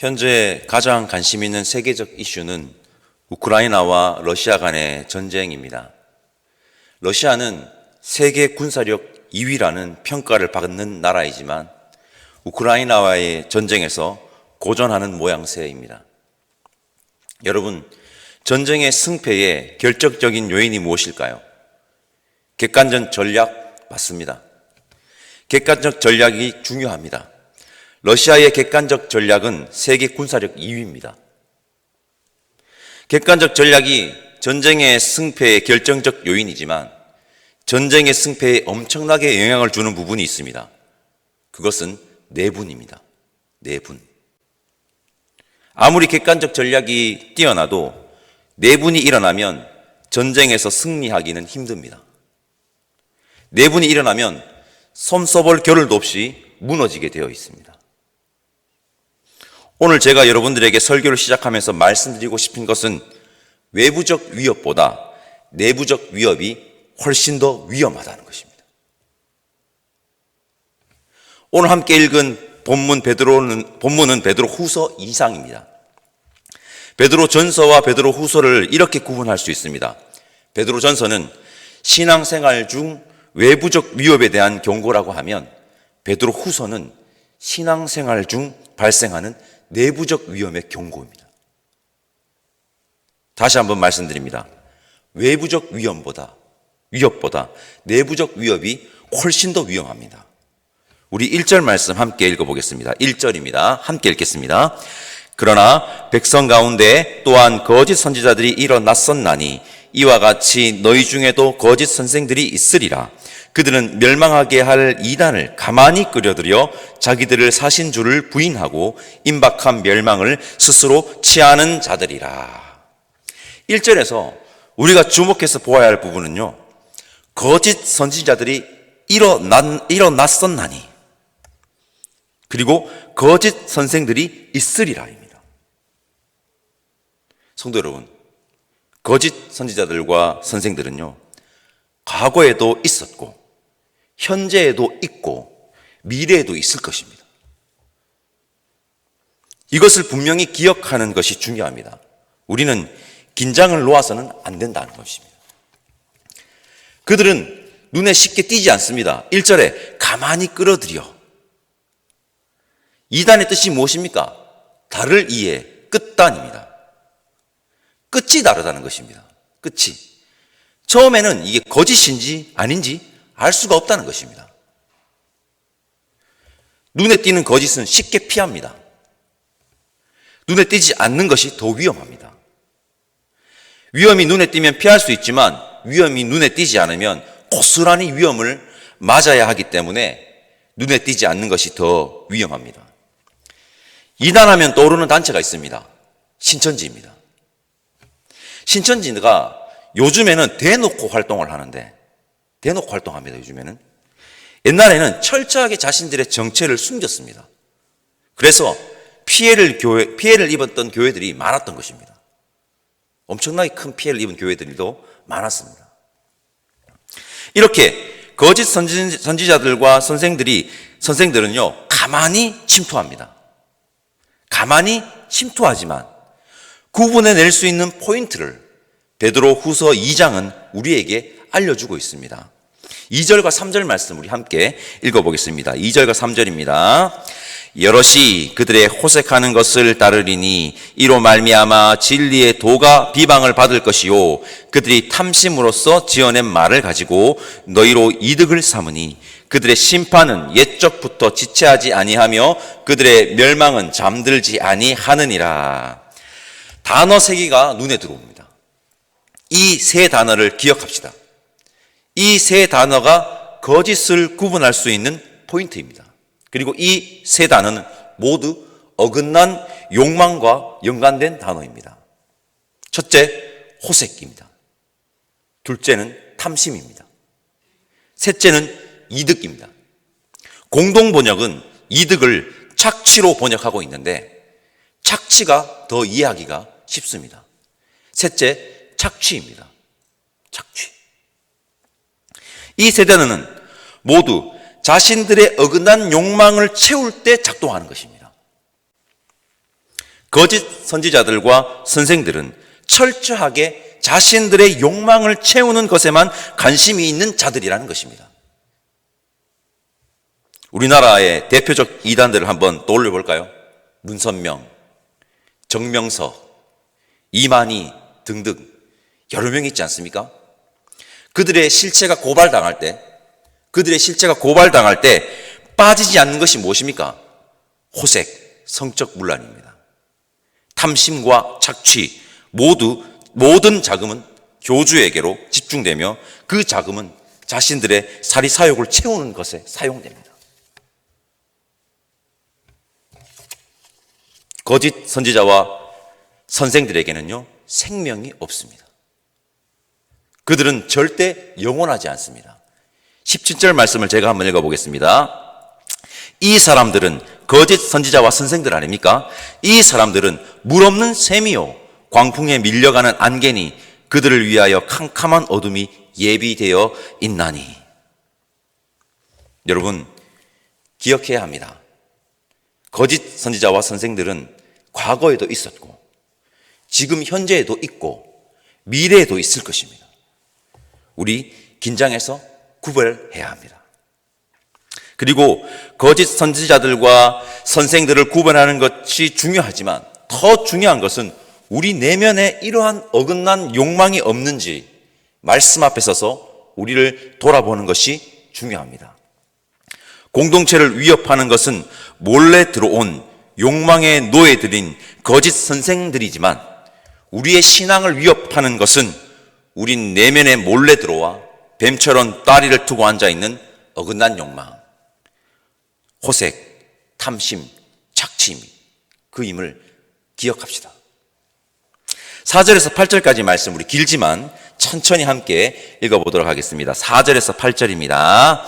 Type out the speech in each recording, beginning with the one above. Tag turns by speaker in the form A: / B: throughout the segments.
A: 현재 가장 관심 있는 세계적 이슈는 우크라이나와 러시아 간의 전쟁입니다. 러시아는 세계 군사력 2위라는 평가를 받는 나라이지만 우크라이나와의 전쟁에서 고전하는 모양새입니다. 여러분, 전쟁의 승패의 결정적인 요인이 무엇일까요? 객관적 전략 맞습니다. 객관적 전략이 중요합니다. 러시아의 객관적 전략은 세계 군사력 2위입니다. 객관적 전략이 전쟁의 승패의 결정적 요인이지만 전쟁의 승패에 엄청나게 영향을 주는 부분이 있습니다. 그것은 내분입니다. 내분. 아무리 객관적 전략이 뛰어나도 내분이 일어나면 전쟁에서 승리하기는 힘듭니다. 내분이 일어나면 손 써볼 겨를도 없이 무너지게 되어 있습니다. 오늘 제가 여러분들에게 설교를 시작하면서 말씀드리고 싶은 것은 외부적 위협보다 내부적 위협이 훨씬 더 위험하다는 것입니다. 오늘 함께 읽은 본문은 베드로 후서 2장입니다. 베드로 전서와 베드로 후서를 이렇게 구분할 수 있습니다. 베드로 전서는 신앙생활 중 외부적 위협에 대한 경고라고 하면 베드로 후서는 신앙생활 중 발생하는 내부적 위험의 경고입니다. 다시 한번 말씀드립니다. 외부적 위협보다 내부적 위협이 훨씬 더 위험합니다. 우리 1절 말씀 함께 읽어보겠습니다. 1절입니다. 함께 읽겠습니다. 그러나 백성 가운데 또한 거짓 선지자들이 일어났었나니 이와 같이 너희 중에도 거짓 선생들이 있으리라. 그들은 멸망하게 할 이단을 가만히 끌어들여 자기들을 사신 줄을 부인하고 임박한 멸망을 스스로 취하는 자들이라. 1절에서 우리가 주목해서 보아야 할 부분은요, 거짓 선지자들이 일어났었나니 그리고 거짓 선생들이 있으리라입니다. 성도 여러분, 거짓 선지자들과 선생들은요, 과거에도 있었고 현재에도 있고 미래에도 있을 것입니다. 이것을 분명히 기억하는 것이 중요합니다. 우리는 긴장을 놓아서는 안 된다는 것입니다. 그들은 눈에 쉽게 띄지 않습니다. 1절에 가만히 끌어들여. 이단의 뜻이 무엇입니까? 달을 이해, 끝단입니다. 끝이 다르다는 것입니다. 끝이. 처음에는 이게 거짓인지 아닌지 알 수가 없다는 것입니다. 눈에 띄는 거짓은 쉽게 피합니다. 눈에 띄지 않는 것이 더 위험합니다. 위험이 눈에 띄면 피할 수 있지만 위험이 눈에 띄지 않으면 고스란히 위험을 맞아야 하기 때문에 눈에 띄지 않는 것이 더 위험합니다. 이단하면 떠오르는 단체가 있습니다. 신천지입니다. 신천지가 요즘에는 대놓고 활동을 하는데, 대놓고 활동합니다. 요즘에는. 옛날에는 철저하게 자신들의 정체를 숨겼습니다. 그래서 피해를 입었던 교회들이 많았던 것입니다. 엄청나게 큰 피해를 입은 교회들도 많았습니다. 이렇게 거짓 선지자들과 선생들은요, 가만히 침투합니다. 가만히 침투하지만 구분해낼 수 있는 포인트를 베드로 후서 2장은 우리에게 알려주고 있습니다. 2절과 3절 말씀 우리 함께 읽어보겠습니다. 2절과 3절입니다. 여럿이 그들의 호색하는 것을 따르리니 이로 말미암아 진리의 도가 비방을 받을 것이요 그들이 탐심으로써 지어낸 말을 가지고 너희로 이득을 삼으니 그들의 심판은 옛적부터 지체하지 아니하며 그들의 멸망은 잠들지 아니하느니라. 단어 세 개가 눈에 들어옵니다. 이 세 단어를 기억합시다. 이 세 단어가 거짓을 구분할 수 있는 포인트입니다. 그리고 이 세 단어는 모두 어긋난 욕망과 연관된 단어입니다. 첫째, 호색입니다. 둘째는 탐심입니다. 셋째는 이득입니다. 공동 번역은 이득을 착취로 번역하고 있는데 착취가 더 이해하기가 쉽습니다. 셋째, 착취입니다. 착취. 이 세 단어는 모두 자신들의 어긋난 욕망을 채울 때 작동하는 것입니다. 거짓 선지자들과 선생들은 철저하게 자신들의 욕망을 채우는 것에만 관심이 있는 자들이라는 것입니다. 우리나라의 대표적 이단들을 한번 떠올려 볼까요? 문선명, 정명석, 이만희 등등 여러 명이 있지 않습니까? 그들의 실체가 고발당할 때 빠지지 않는 것이 무엇입니까? 호색, 성적 문란입니다. 탐심과 착취, 모든 자금은 교주에게로 집중되며 그 자금은 자신들의 사리사욕을 채우는 것에 사용됩니다. 거짓 선지자와 선생들에게는요, 생명이 없습니다. 그들은 절대 영원하지 않습니다. 17절 말씀을 제가 한번 읽어보겠습니다. 이 사람들은 거짓 선지자와 선생들 아닙니까? 이 사람들은 물 없는 샘이요 광풍에 밀려가는 안개니 그들을 위하여 캄캄한 어둠이 예비되어 있나니. 여러분, 기억해야 합니다. 거짓 선지자와 선생들은 과거에도 있었고 지금 현재에도 있고 미래에도 있을 것입니다. 우리 긴장해서 구별해야 합니다. 그리고 거짓 선지자들과 선생들을 구별하는 것이 중요하지만 더 중요한 것은 우리 내면에 이러한 어긋난 욕망이 없는지 말씀 앞에 서서 우리를 돌아보는 것이 중요합니다. 공동체를 위협하는 것은 몰래 들어온 욕망의 노예들인 거짓 선생들이지만 우리의 신앙을 위협하는 것은 우리 내면에 몰래 들어와 뱀처럼 다리를 두고 앉아있는 어긋난 욕망, 호색, 탐심, 착취, 그 힘을 기억합시다. 4절에서 8절까지 말씀 우리 길지만 천천히 함께 읽어보도록 하겠습니다. 4절에서 8절입니다.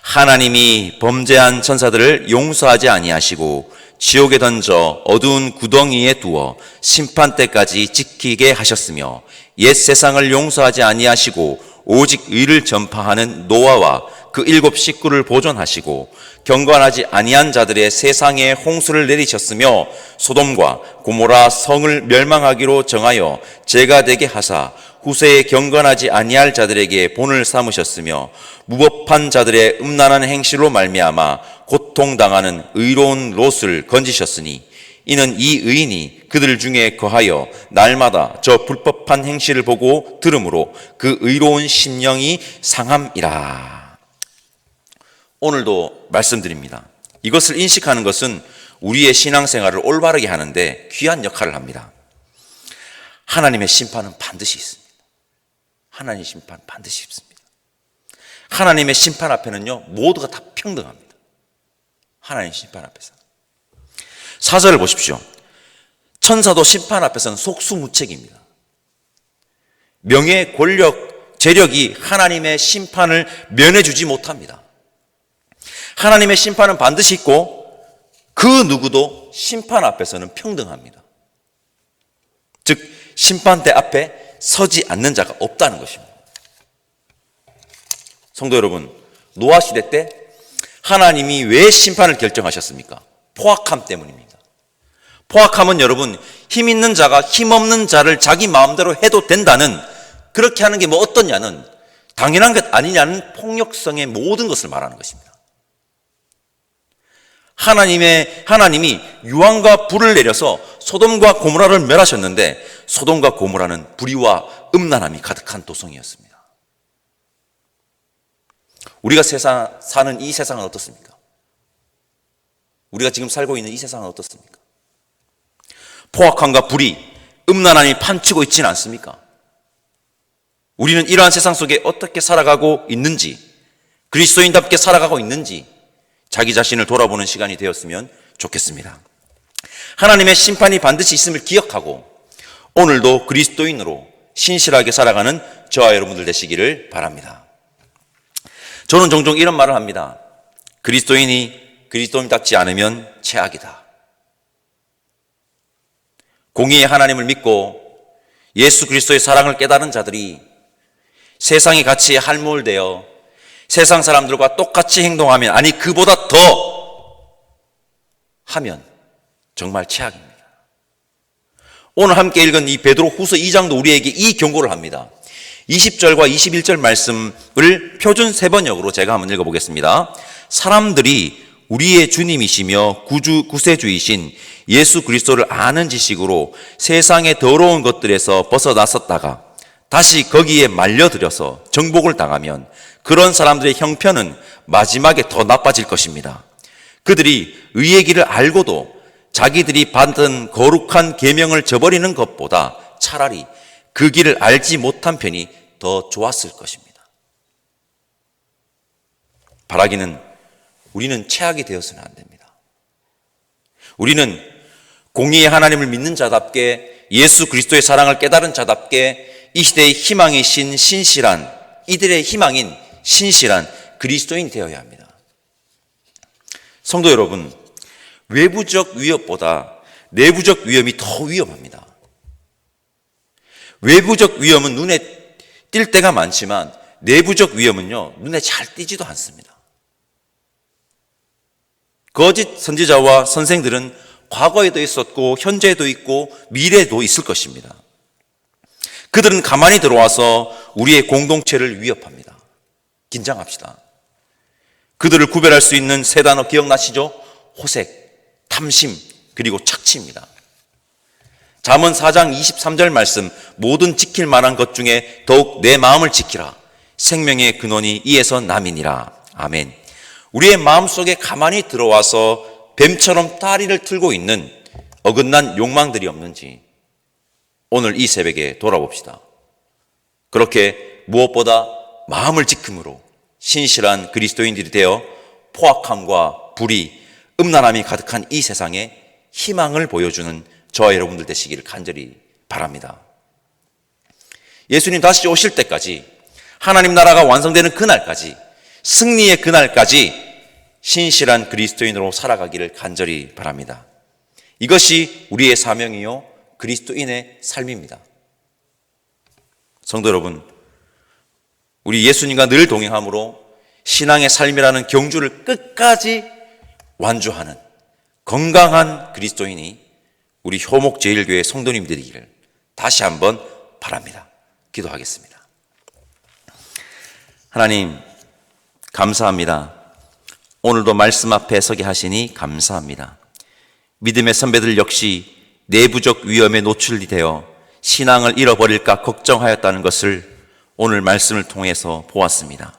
A: 하나님이 범죄한 천사들을 용서하지 아니하시고 지옥에 던져 어두운 구덩이에 두어 심판 때까지 지키게 하셨으며 옛 세상을 용서하지 아니하시고 오직 의를 전파하는 노아와 그 7 식구를 보존하시고 경건하지 아니한 자들의 세상에 홍수를 내리셨으며 소돔과 고모라 성을 멸망하기로 정하여 죄가 되게 하사 후세에 경건하지 아니할 자들에게 본을 삼으셨으며 무법한 자들의 음란한 행실로 말미암아 고통당하는 의로운 롯을 건지셨으니 이는 이 의인이 그들 중에 거하여 날마다 저 불법한 행실을 보고 들으므로 그 의로운 심령이 상함이라. 오늘도 말씀드립니다. 이것을 인식하는 것은 우리의 신앙생활을 올바르게 하는데 귀한 역할을 합니다. 하나님의 심판은 반드시 있습니다. 하나님의 심판 반드시 있습니다. 하나님의 심판 앞에는요, 모두가 다 평등합니다. 하나님의 심판 앞에서. 4절을 보십시오. 천사도 심판 앞에서는 속수무책입니다. 명예, 권력, 재력이 하나님의 심판을 면해주지 못합니다. 하나님의 심판은 반드시 있고 그 누구도 심판 앞에서는 평등합니다. 즉 심판대 앞에 서지 않는 자가 없다는 것입니다. 성도 여러분, 노아 시대 때 하나님이 왜 심판을 결정하셨습니까? 포악함 때문입니다. 포악함은 여러분, 힘 있는 자가 힘 없는 자를 자기 마음대로 해도 된다는, 그렇게 하는 게 뭐 어떠냐는, 당연한 것 아니냐는 폭력성의 모든 것을 말하는 것입니다. 하나님이 유황과 불을 내려서 소돔과 고모라를 멸하셨는데 소돔과 고모라는 불의와 음란함이 가득한 도성이었습니다. 우리가 사는 이 세상은 어떻습니까? 우리가 지금 살고 있는 이 세상은 어떻습니까? 포악함과 불의, 음란함이 판치고 있지는 않습니까? 우리는 이러한 세상 속에 어떻게 살아가고 있는지, 그리스도인답게 살아가고 있는지 자기 자신을 돌아보는 시간이 되었으면 좋겠습니다. 하나님의 심판이 반드시 있음을 기억하고 오늘도 그리스도인으로 신실하게 살아가는 저와 여러분들 되시기를 바랍니다. 저는 종종 이런 말을 합니다. 그리스도인이 그리스도인답지 않으면 최악이다. 공의의 하나님을 믿고 예수 그리스도의 사랑을 깨달은 자들이 세상의 가치에 할몰되어 세상 사람들과 똑같이 행동하면, 아니 그보다 더 하면 정말 최악입니다. 오늘 함께 읽은 이 베드로후서 2장도 우리에게 이 경고를 합니다. 20절과 21절 말씀을 표준 3번역으로 제가 한번 읽어보겠습니다. 사람들이 우리의 주님이시며 구세주이신 예수 그리스도를 아는 지식으로 세상의 더러운 것들에서 벗어났었다가 다시 거기에 말려들여서 정복을 당하면 그런 사람들의 형편은 마지막에 더 나빠질 것입니다. 그들이 의의 길을 알고도 자기들이 받은 거룩한 계명을 저버리는 것보다 차라리 그 길을 알지 못한 편이 더 좋았을 것입니다. 바라기는 우리는 최악이 되어서는 안 됩니다. 우리는 공의의 하나님을 믿는 자답게 예수 그리스도의 사랑을 깨달은 자답게 이 시대의 희망이신 신실한, 이들의 희망인 신실한 그리스도인이 되어야 합니다. 성도 여러분, 외부적 위협보다 내부적 위험이 더 위험합니다. 외부적 위험은 눈에 띌 때가 많지만 내부적 위험은요, 눈에 잘 띄지도 않습니다. 거짓 선지자와 선생들은 과거에도 있었고 현재에도 있고 미래에도 있을 것입니다. 그들은 가만히 들어와서 우리의 공동체를 위협합니다. 긴장합시다. 그들을 구별할 수 있는 세 단어 기억나시죠? 호색, 탐심, 그리고 착취입니다. 잠언 4장 23절 말씀, 모든 지킬 만한 것 중에 더욱 내 마음을 지키라. 생명의 근원이 이에서 남이니라. 아멘. 우리의 마음속에 가만히 들어와서 뱀처럼 다리를 틀고 있는 어긋난 욕망들이 없는지 오늘 이 새벽에 돌아봅시다. 그렇게 무엇보다 마음을 지킴으로 신실한 그리스도인들이 되어 포악함과 불의, 음란함이 가득한 이 세상에 희망을 보여주는 저와 여러분들 되시기를 간절히 바랍니다. 예수님 다시 오실 때까지, 하나님 나라가 완성되는 그날까지, 승리의 그날까지 신실한 그리스도인으로 살아가기를 간절히 바랍니다. 이것이 우리의 사명이요 그리스도인의 삶입니다. 성도 여러분, 우리 예수님과 늘 동행함으로 신앙의 삶이라는 경주를 끝까지 완주하는 건강한 그리스도인이 우리 효목제일교회 성도님 되기를 다시 한번 바랍니다. 기도하겠습니다. 하나님, 감사합니다. 오늘도 말씀 앞에 서게 하시니 감사합니다. 믿음의 선배들 역시 내부적 위험에 노출이 되어 신앙을 잃어버릴까 걱정하였다는 것을 오늘 말씀을 통해서 보았습니다.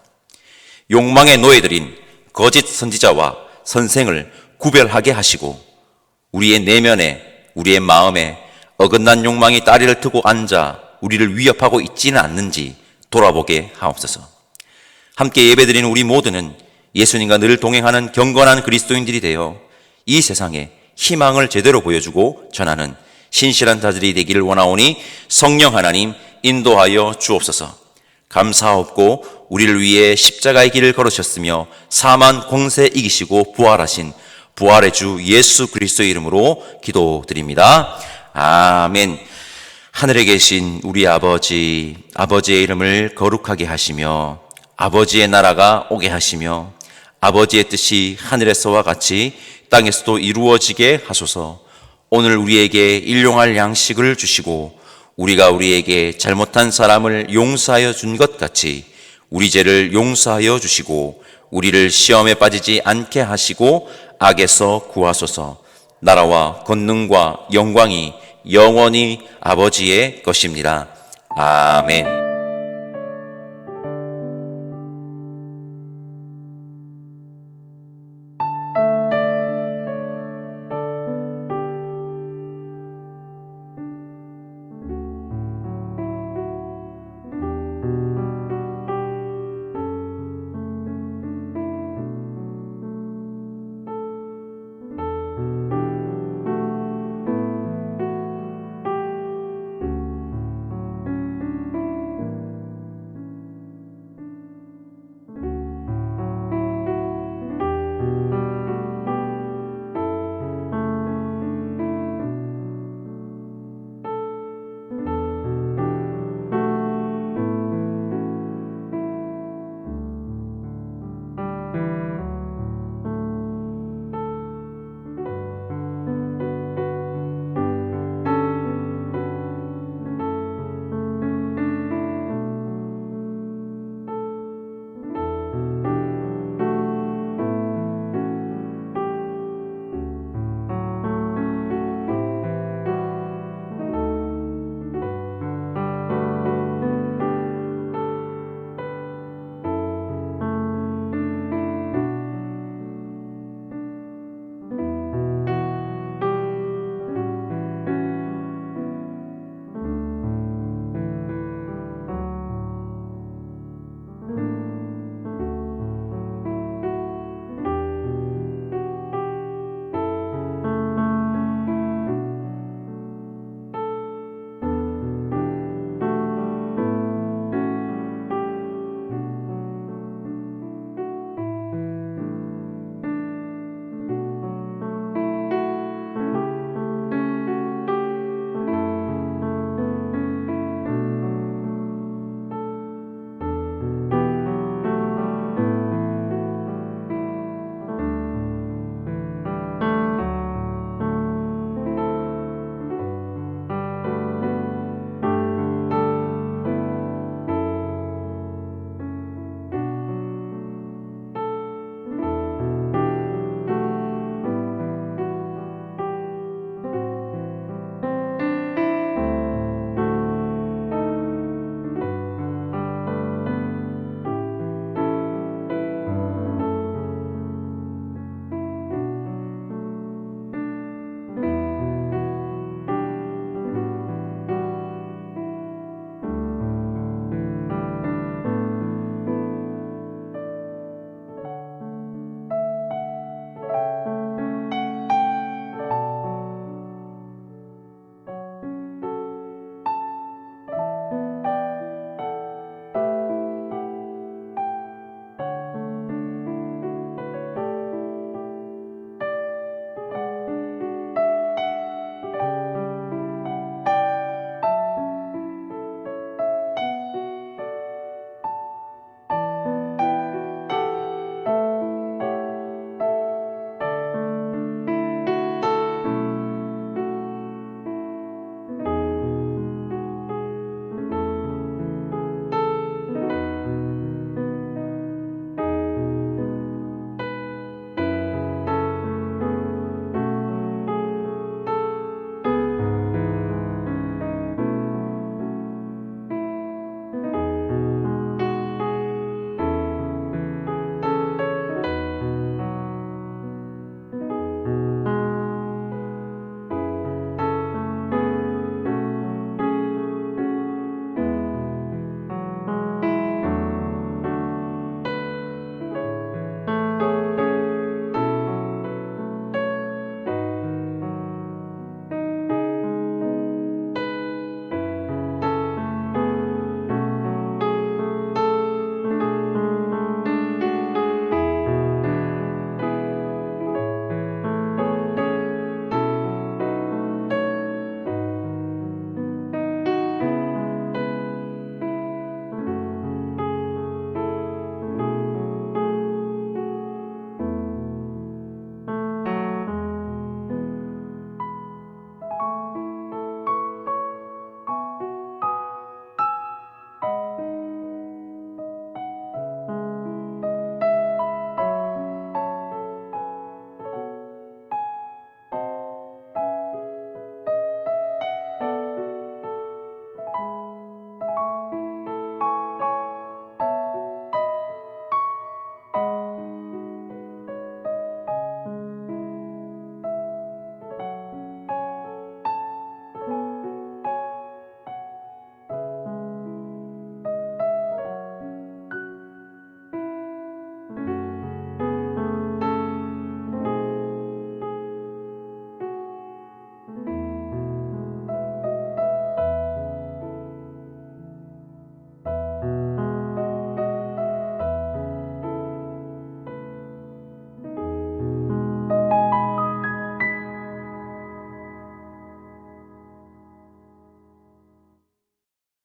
A: 욕망의 노예들인 거짓 선지자와 선생을 구별하게 하시고 우리의 내면에, 우리의 마음에 어긋난 욕망이 다리를 트고 앉아 우리를 위협하고 있지는 않는지 돌아보게 하옵소서. 함께 예배드리는 우리 모두는 예수님과 늘 동행하는 경건한 그리스도인들이 되어 이 세상에 희망을 제대로 보여주고 전하는 신실한 자들이 되기를 원하오니 성령 하나님 인도하여 주옵소서. 감사하옵고 우리를 위해 십자가의 길을 걸으셨으며 사만 공세 이기시고 부활하신 부활의 주 예수 그리스도의 이름으로 기도드립니다. 아멘. 하늘에 계신 우리 아버지, 아버지의 이름을 거룩하게 하시며 아버지의 나라가 오게 하시며 아버지의 뜻이 하늘에서와 같이 땅에서도 이루어지게 하소서. 오늘 우리에게 일용할 양식을 주시고 우리가 우리에게 잘못한 사람을 용서하여 준 것 같이 우리 죄를 용서하여 주시고 우리를 시험에 빠지지 않게 하시고 악에서 구하소서. 나라와 권능과 영광이 영원히 아버지의 것입니다. 아멘.